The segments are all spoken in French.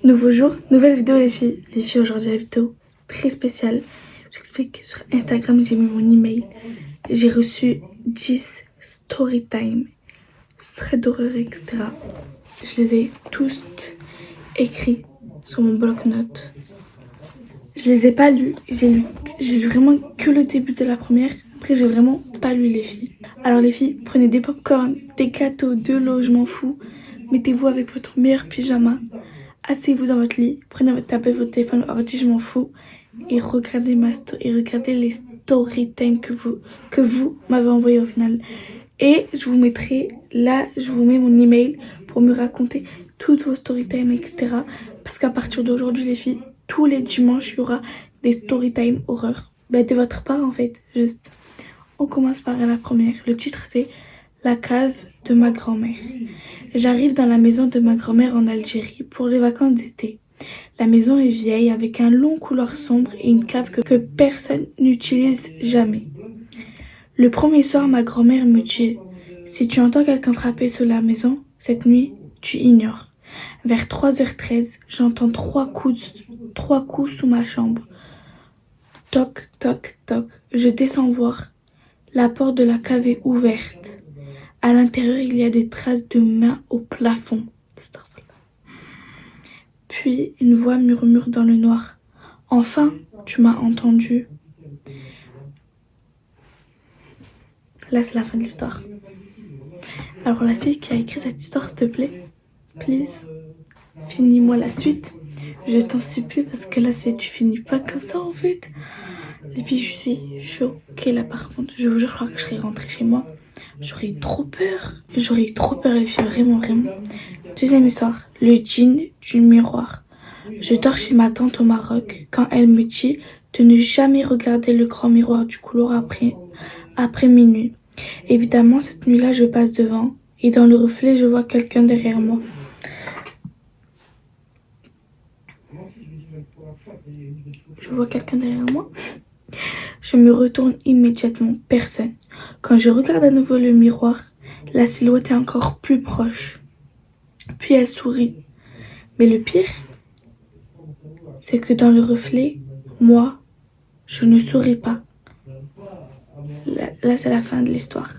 Nouveau jour, nouvelle vidéo les filles. Les filles, aujourd'hui la vidéo très spéciale. J'explique sur Instagram, j'ai mis mon email. J'ai reçu 10 story time, threads d'horreur, etc. Je les ai tous écrits sur mon bloc-notes. Je les ai pas lus. J'ai lu vraiment que le début de la première. Après, j'ai vraiment pas lu les filles. Alors les filles, prenez des popcorn, des gâteaux, de l'eau, je m'en fous. Mettez-vous avec votre meilleur pyjama. Asseyez-vous dans votre lit, prenez votre tablette, votre téléphone, ordi, je m'en fous. Et regardez regardez les story time que vous m'avez envoyé au final. Et je vous mettrai, là, je vous mets mon email pour me raconter toutes vos story time, etc. Parce qu'à partir d'aujourd'hui, les filles, tous les dimanches, il y aura des story time horreur. Ben, de votre part, en fait, juste. On commence par la première. Le titre, c'est La cave de ma grand-mère. J'arrive dans la maison de ma grand-mère en Algérie pour les vacances d'été. La maison est vieille avec un long couloir sombre et une cave que personne n'utilise jamais. Le premier soir, ma grand-mère me dit « Si tu entends quelqu'un frapper sur la maison, cette nuit, tu ignores. » Vers 3h13, j'entends trois coups sous ma chambre. Toc, toc, toc. Je descends voir. La porte de la cave est ouverte. À l'intérieur, il y a des traces de mains au plafond. Puis, une voix murmure dans le noir. « Enfin, tu m'as entendu. » Là, c'est la fin de l'histoire. Alors, la fille qui a écrit cette histoire, s'il te plaît, please, finis-moi la suite. Je t'en supplie, parce que là, tu finis pas comme ça, en fait. Les filles, je suis choquée, là, par contre. Je vous jure, je crois que je serais rentrée chez moi. J'aurais eu trop peur. J'aurais eu trop peur, les filles, vraiment, vraiment. Deuxième histoire, le djinn du miroir. Je dors chez ma tante au Maroc quand elle me dit de ne jamais regarder le grand miroir du couloir après minuit. Évidemment, cette nuit-là, je passe devant et dans le reflet, je vois quelqu'un derrière moi. Je me retourne immédiatement, personne. Quand je regarde à nouveau le miroir, la silhouette est encore plus proche. Puis elle sourit. Mais le pire, c'est que dans le reflet, moi, je ne souris pas. Là, c'est la fin de l'histoire.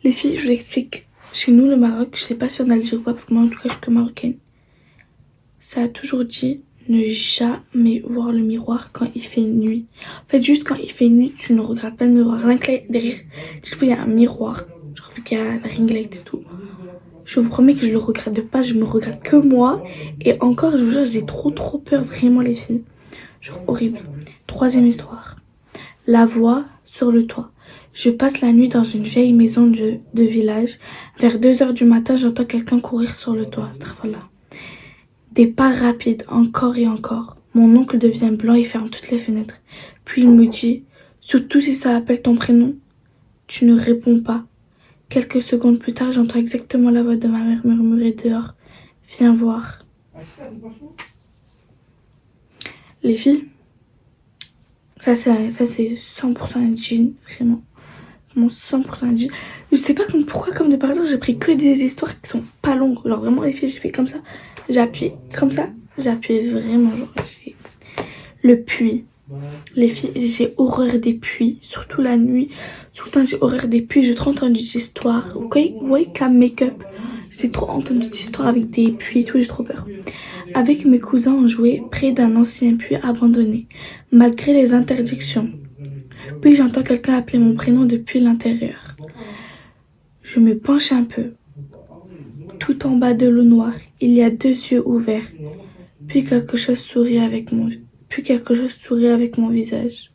Les filles, je vous explique. Chez nous, le Maroc, je sais pas si en Algérie ou pas, parce que moi, en tout cas, je suis que marocaine. Ça a toujours dit ne jamais voir le miroir quand il fait nuit. En fait, juste quand il fait nuit, tu ne regardes pas le miroir. Rien que derrière, il y a un miroir. Je trouve qu'il y a la ring light et tout. Je vous promets que je le regarde pas, je me regarde que moi. Et encore, je vous jure, j'ai trop peur, vraiment, les filles. Genre horrible. Troisième histoire. La voix sur le toit. Je passe la nuit dans une vieille maison de village. Vers 2h du matin, j'entends quelqu'un courir sur le toit. Voilà. Des pas rapides, encore et encore. Mon oncle devient blanc et ferme toutes les fenêtres. Puis il me dit, surtout si ça appelle ton prénom, tu ne réponds pas. Quelques secondes plus tard, j'entends exactement la voix de ma mère murmurer dehors. Viens voir. Les filles, ça c'est 100% un djinn, vraiment. Vraiment 100% un djinn. Je sais pas pourquoi, comme de par hasard, j'ai pris que des histoires qui sont pas longues. Genre vraiment, les filles, j'ai fait comme ça. J'ai appuyé comme ça. J'ai appuyé vraiment, genre, le puits. Les filles, j'ai horreur des puits, surtout la nuit. Tout le temps, j'ai horreur des puits. J'ai trop entendu des histoires. Vous voyez qu'à make-up, j'ai trop entendu des histoires avec des puits et tout, j'ai trop peur. Avec mes cousins, on jouait près d'un ancien puits abandonné, malgré les interdictions. Puis j'entends quelqu'un appeler mon prénom depuis l'intérieur. Je me penche un peu. Tout en bas de l'eau noire, il y a 2 yeux ouverts. Puis quelque chose sourit avec mon visage.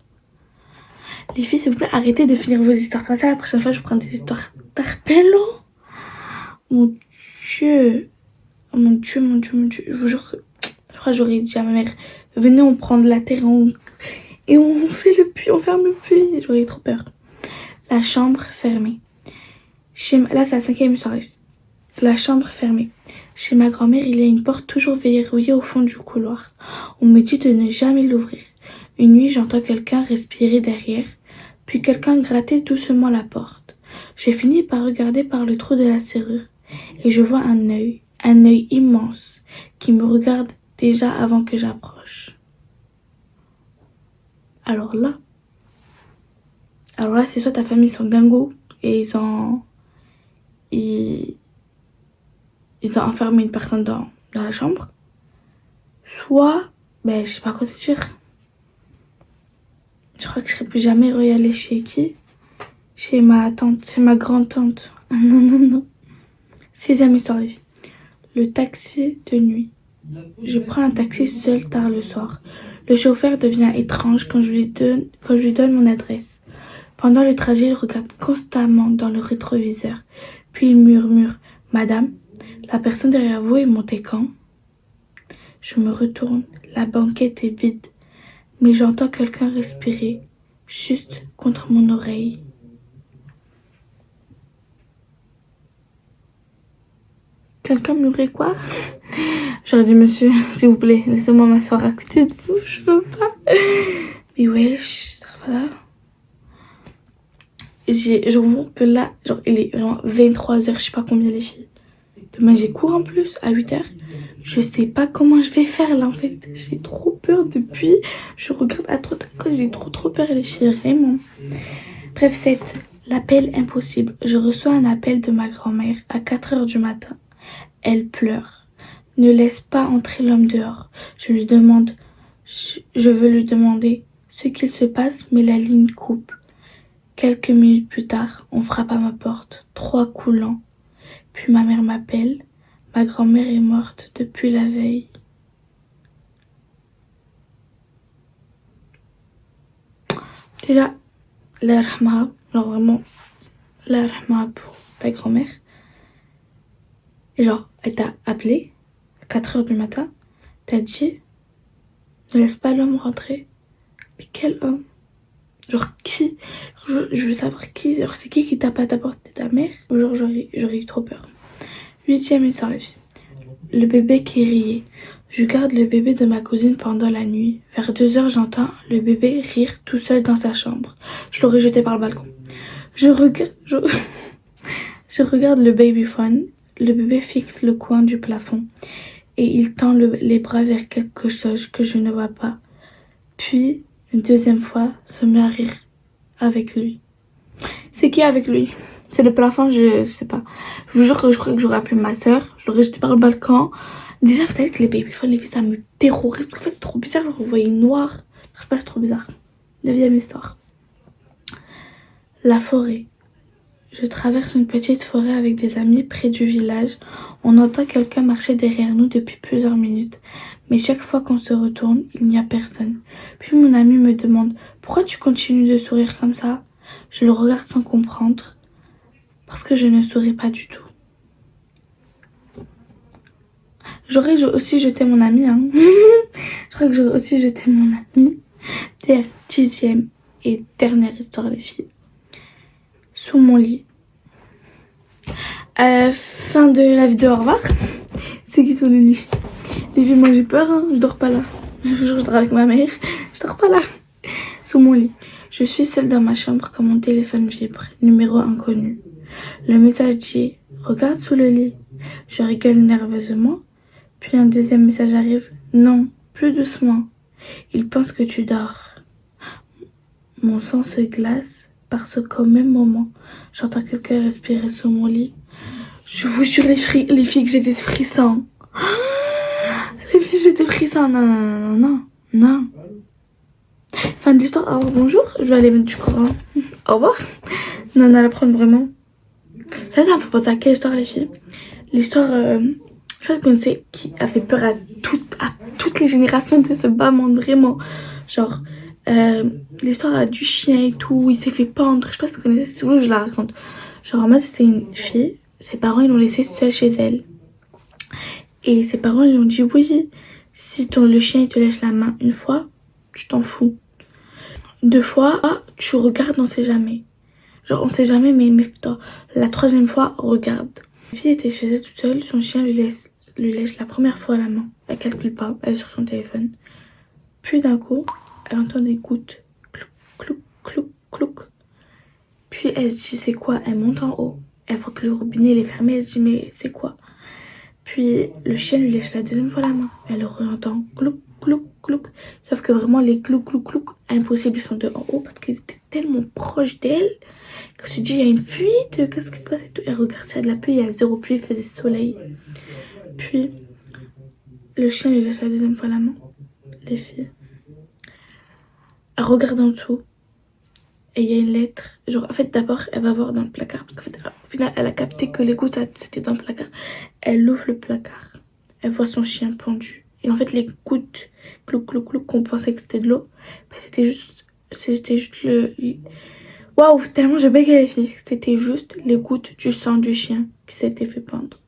Les filles, s'il vous plaît, arrêtez de finir vos histoires comme ça. La prochaine fois, je prends des histoires d'Arpello. Mon Dieu. Mon Dieu. Je vous jure que je crois que j'aurais dit à ma mère, venez, on prend de la terre et on fait le puits, on ferme le puits. J'aurais trop peur. La chambre fermée. Là, c'est la 5e histoire. La chambre fermée. Chez ma grand-mère, il y a une porte toujours verrouillée au fond du couloir. On me dit de ne jamais l'ouvrir. Une nuit, j'entends quelqu'un respirer derrière, puis quelqu'un gratter doucement la porte. J'ai fini par regarder par le trou de la serrure, et je vois un œil un œil immense qui me regarde déjà avant que j'approche. Alors là, c'est soit ta famille sont dingos et ils ont enfermé une personne dans la chambre, soit, je sais pas quoi te dire. Je crois que je serais plus jamais re-allée chez qui? Chez ma tante, chez ma grande-tante. Non. 6e histoire des filles. Le taxi de nuit. Je prends un taxi seul tard le soir. Le chauffeur devient étrange quand je lui donne mon adresse. Pendant le trajet, il regarde constamment dans le rétroviseur. Puis il murmure « Madame, la personne derrière vous est montée quand ?» Je me retourne. La banquette est vide. Mais j'entends quelqu'un respirer, juste contre mon oreille. Quelqu'un murmurait quoi? J'aurais dit, monsieur, s'il vous plaît, laissez-moi m'asseoir à côté de vous, je peux pas. Mais wesh, voilà. Je vous jure que là, il est vraiment 23h, je sais pas combien les filles. Demain, j'ai cours en plus, à 8h. Je sais pas comment je vais faire là, en fait. J'ai trop peur depuis. Je regarde à droite à gauche, j'ai trop peur les filles, vraiment. Bref, 7. L'appel impossible. Je reçois un appel de ma grand-mère à 4h du matin. Elle pleure. Ne laisse pas entrer l'homme dehors. Je veux lui demander ce qu'il se passe, mais la ligne coupe. Quelques minutes plus tard, on frappe à ma porte. 3 coups lents. Puis ma mère m'appelle. Ma grand-mère est morte depuis la veille. Déjà, la rahma, genre vraiment, la rahma pour ta grand-mère. Et genre, elle t'a appelé à 4h du matin. T'as dit, ne laisse pas l'homme rentrer. Mais quel homme? Genre qui? Je veux savoir qui. Genre c'est qui t'a pas apporté ta mère? Genre j'aurais eu trop peur. 8e histoire les filles. Le bébé qui riait. Je garde le bébé de ma cousine pendant la nuit. Vers 2h, j'entends le bébé rire tout seul dans sa chambre. Je l'aurais jeté par le balcon. Je regarde le babyphone. Le bébé fixe le coin du plafond et il tend les bras vers quelque chose que je ne vois pas. Puis, une deuxième fois, se met à rire avec lui. C'est qui avec lui? C'est le plafond, je sais pas. Je vous jure que je crois que j'aurais appelé ma soeur. Je l'aurais jeté par le balcon. Déjà, vous savez que les babyphones, les filles, ça me terrorise. Parce qu'en fait, c'est trop bizarre. Je le revoyais noir. Je sais pas, c'est trop bizarre. 9e histoire. La forêt. Je traverse une petite forêt avec des amis près du village. On entend quelqu'un marcher derrière nous depuis plusieurs minutes. Mais chaque fois qu'on se retourne, il n'y a personne. Puis mon ami me demande « Pourquoi tu continues de sourire comme ça ?» Je le regarde sans comprendre. Parce que je ne souris pas du tout. J'aurais aussi jeté mon ami. Je crois que j'aurais aussi jeté mon ami. 10e et dernière histoire les filles. Sous mon lit. Fin de la vidéo, au revoir. C'est qui sont les lits? Les filles, moi j'ai peur, je dors pas là. Je vous jure, je dors avec ma mère. Je dors pas là. Sous mon lit. Je suis seule dans ma chambre quand mon téléphone vibre. Numéro inconnu. Le message dit « Regarde sous le lit ». Je rigole nerveusement. Puis un deuxième message arrive « Non, plus doucement. Il pense que tu dors ». Mon sang se glace parce qu'au même moment, j'entends quelqu'un respirer sous mon lit. Je vous jure les filles que j'ai des frissons. Les filles, j'ai des frissons. Non. Fin de l'histoire. Alors bonjour, je vais aller mettre du courant. Au revoir. Non, la prendre vraiment. Ça me fait penser à quelle histoire les filles? L'histoire, je pense qu'on sait qui a fait peur à toutes les générations de ce bas monde, vraiment. Genre, l'histoire du chien et tout, il s'est fait pendre. Je sais pas si vous connaissez, si vous voulez, je la raconte. Genre, en mode, c'était une fille, ses parents, ils l'ont laissée seule chez elle. Et ses parents, ils lui ont dit, oui, si le chien, il te lèche la main une fois, tu t'en fous. 2 fois, tu regardes, on sait jamais. Genre, on sait jamais, mais méfie-toi. La 3e fois, regarde. La fille était chez elle toute seule, son chien lui lèche la première fois la main. Elle calcule pas, elle est sur son téléphone. Puis d'un coup, elle entend des gouttes. Clouc, clouc, clouc, clouc. Puis elle se dit, c'est quoi? Elle monte en haut. Elle voit que le robinet il est fermé, elle se dit, mais c'est quoi? Puis le chien lui lèche la deuxième fois la main. Elle entend clouc, clouc, clouc. Sauf que vraiment les clouc, clouc, clouc, impossible, ils sont de en haut parce qu'ils étaient tellement proches d'elle. Quand je dis il y a une fuite, qu'est-ce qui se passe et tout. Elle regarde s'il y a de la pluie, il y a zéro pluie, il faisait soleil. Puis le chien lui lèche la deuxième fois la main. Les filles. Elle regarde en dessous. Et il y a une lettre. Genre, en fait, d'abord, elle va voir dans le placard. Parce qu'en fait, au final, elle a capté que les gouttes, c'était dans le placard. Elle ouvre le placard. Elle voit son chien pendu. Et en fait, les gouttes, clou, clou, clou, qu'on pensait que c'était de l'eau, bah, c'était juste le... Waouh, tellement je bégaye les filles. C'était juste les gouttes du sang du chien qui s'était fait pendre.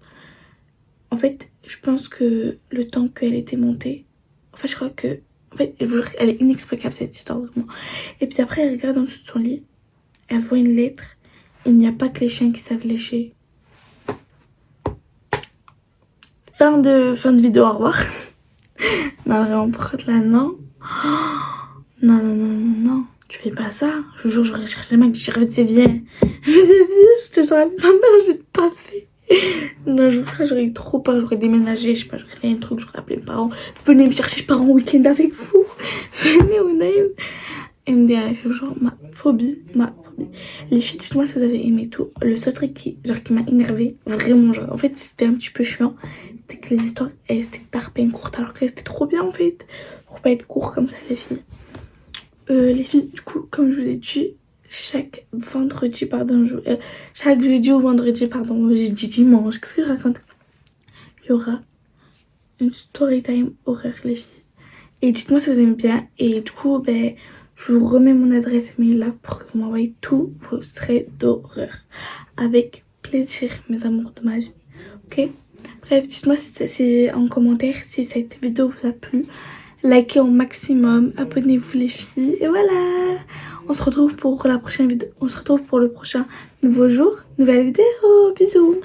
En fait, je pense que le temps qu'elle était montée, en fait, je crois que... En fait, je vous jure, elle est inexplicable cette histoire, vraiment. Et puis après, elle regarde en dessous de son lit. Elle voit une lettre. Il n'y a pas que les chiens qui savent lécher. Fin de vidéo, au revoir. Non, vraiment, pourquoi là, non. Non, non, non, non, non. Tu fais pas ça. Je vous jure, j'aurais cherché le mec, je dirais, viens. Je te j'aurais pas peur, je vais pas fait. Non, je vous jure, j'aurais eu trop peur, j'aurais déménagé, je sais pas, j'aurais fait un truc, j'aurais appelé mes parents. Venez me chercher, je pars en week-end avec vous. Venez au Naïm. MDR, genre ma phobie. Les filles, dites-moi si vous avez aimé tout. Le seul truc qui m'a énervé, vraiment, genre, en fait, c'était un petit peu chiant. C'était que les histoires, elles étaient tarpées courtes, alors que c'était trop bien, en fait. Pour pas être court comme ça, les filles. Les filles, du coup, comme je vous ai dit, chaque jeudi ou vendredi, pardon, j'ai dit dimanche, qu'est-ce que je raconte? Il y aura une story time horreur, les filles. Et dites-moi si vous aimez bien. Et du coup, ben, je vous remets mon adresse mail là pour que vous m'envoyez tous vos traits d'horreur. Avec plaisir, mes amours de ma vie. Ok? Bref, dites-moi si en commentaire si cette vidéo vous a plu. Likez au maximum. Abonnez-vous les filles. Et voilà! On se retrouve pour la prochaine vidéo. On se retrouve pour le prochain nouveau jour. Nouvelle vidéo. Bisous!